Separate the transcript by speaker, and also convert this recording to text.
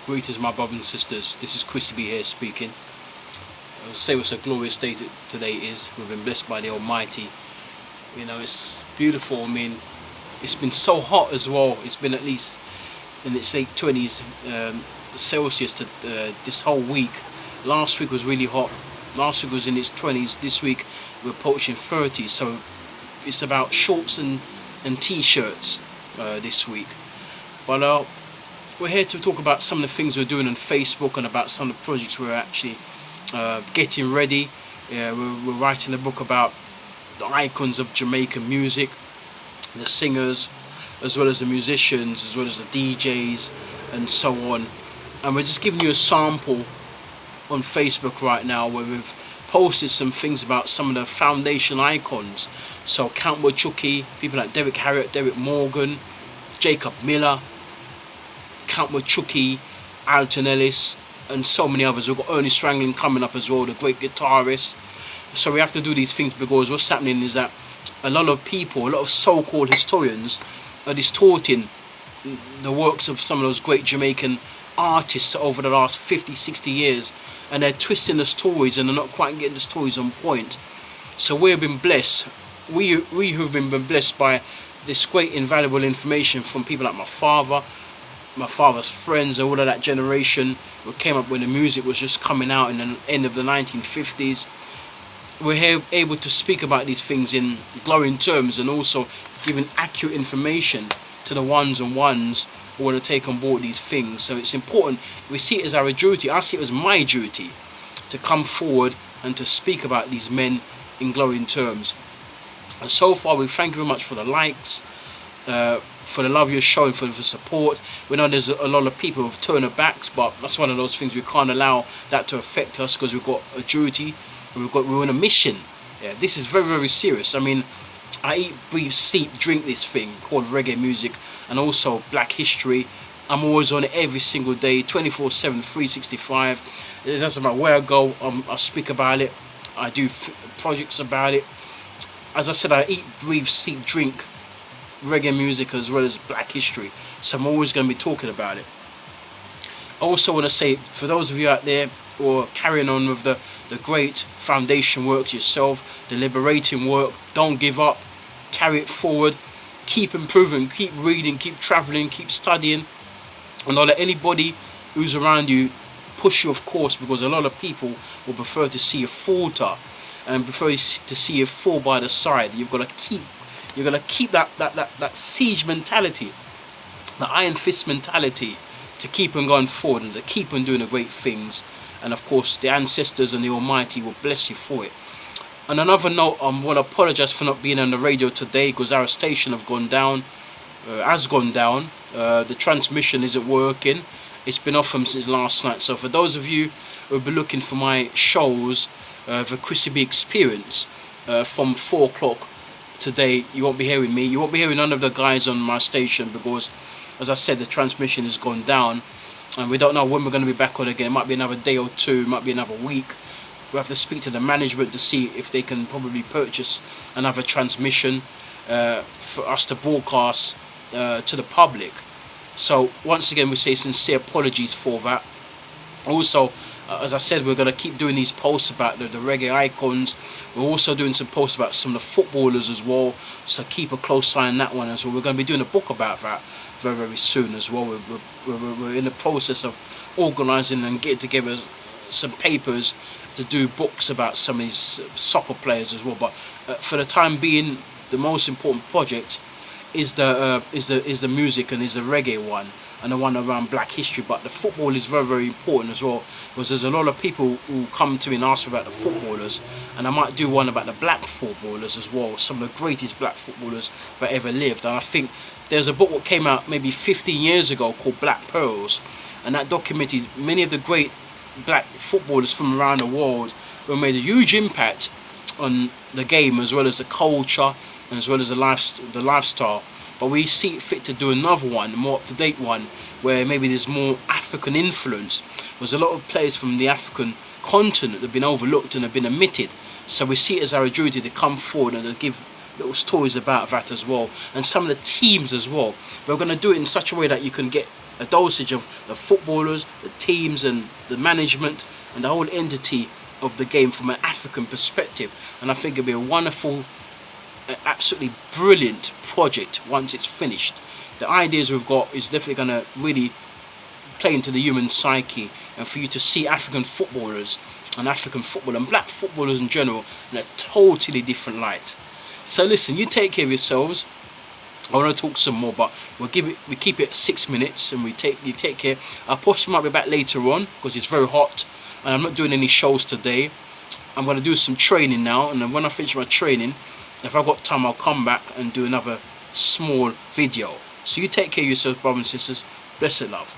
Speaker 1: Greetings, my brothers and sisters. This is Chrissy here speaking. I'll say what a glorious day today is. We've been blessed by the Almighty. You know, it's beautiful. I mean, it's been so hot as well. It's been at least in its late 20s Celsius to this whole week. Last week was really hot. Last week was in its 20s. This week we're approaching 30. So it's about shorts and t-shirts this week. But we're here to talk about some of the things we're doing on Facebook and about some of the projects we're actually getting ready. We're writing a book about the icons of Jamaican music, the singers, as well as the musicians, as well as the DJs, and so on. And we're just giving you a sample on Facebook right now where we've posted some things about some of the foundation icons. So Count Wachuki, people like Derek Harriott, Derek Morgan, Jacob Miller, Count Wachuki, Alton Ellis, and so many others. We've got Ernest Ranglin coming up as well, the great guitarist. So we have to do these things because what's happening is that a lot of people, a lot of so-called historians are distorting the works of some of those great Jamaican artists over the last 50, 60 years, and they're twisting the stories and they're not quite getting the stories on point. So we've been blessed. We who've been blessed by this great invaluable information from people like my father's friends and all of that generation who came up when the music was just coming out in the end of the 1950s. We're here able to speak about these things in glowing terms and also giving accurate information to the ones who want to take on board these things. So it's important. We see it as our duty. I see it as my duty to come forward and to speak about these men in glowing terms. And so far, we thank you very much for the likes, for the love you're showing, for the support. We know there's a lot of people who've turned their backs, but that's one of those things we can't allow that to affect us because we've got a duty. We're on a mission. Yeah, this is very, very serious. I mean, I eat, breathe, sleep, drink this thing called reggae music and also black history. I'm always on it every single day, 24/7, 365. It doesn't matter where I go, I speak about it. I do projects about it. As I said, I eat, breathe, sleep, drink reggae music as well as black history. So I'm always going to be talking about it. I also want to say, for those of you out there who are carrying on with the great foundation work yourself, the liberating work, don't give up, carry it forward, keep improving, keep reading, keep traveling, keep studying, and don't let anybody who's around you push you off course, because a lot of people will prefer to see you falter and prefer to see you fall by the side. You've got to keep that siege mentality, the iron fist mentality, to keep on going forward and to keep on doing the great things. And of course, the ancestors and the Almighty will bless you for it. On another note, I want to apologize for not being on the radio today because our station has gone down. The transmission isn't working. It's been off since last night. So for those of you who will be looking for my shows, the Chrissy Experience, from 4 o'clock today, you won't be hearing me. You won't be hearing none of the guys on my station because, as I said, the transmission has gone down. And we don't know when we're going to be back on again. It might be another day or two, it might be another week. We have to speak to the management to see if they can probably purchase another transmission for us to broadcast to the public. So once again, we say sincere apologies for that. Also, as I said, we're going to keep doing these posts about the reggae icons. We're also doing some posts about some of the footballers as well. So keep a close eye on that one as well. We're going to be doing a book about that very, very soon as well. We're in the process of organising and getting together some papers to do books about some of these soccer players as well. But for the time being, the most important project is the music and is the reggae one and the one around black history. But the football is very, very important as well, because there's a lot of people who come to me and ask me about the footballers, and I might do one about the black footballers as well, some of the greatest black footballers that ever lived. And I think there's a book that came out maybe 15 years ago called Black Pearls, and that documented many of the great black footballers from around the world who made a huge impact on the game as well as the culture and as well as the lifestyle. But we see it fit to do another one, a more up-to-date one, where maybe there's more African influence. There's a lot of players from the African continent that have been overlooked and have been omitted. So we see it as our duty to come forward and to give little stories about that as well, and some of the teams as well. We're going to do it in such a way that you can get a dosage of the footballers, the teams, and the management, and the whole entity of the game from an African perspective. And I think it'll be a wonderful, absolutely brilliant project once it's finished. The ideas we've got is definitely going to really play into the human psyche, and for you to see African footballers and African football and black footballers in general in a totally different light. So listen, you take care of yourselves. I want to talk some more, but we keep it 6 minutes, and you take care. Our post might be back later on because it's very hot, and I'm not doing any shows today. I'm going to do some training now, and then when I finish my training, if I've got time, I'll come back and do another small video. So you take care of yourselves, brothers and sisters. Blessed love.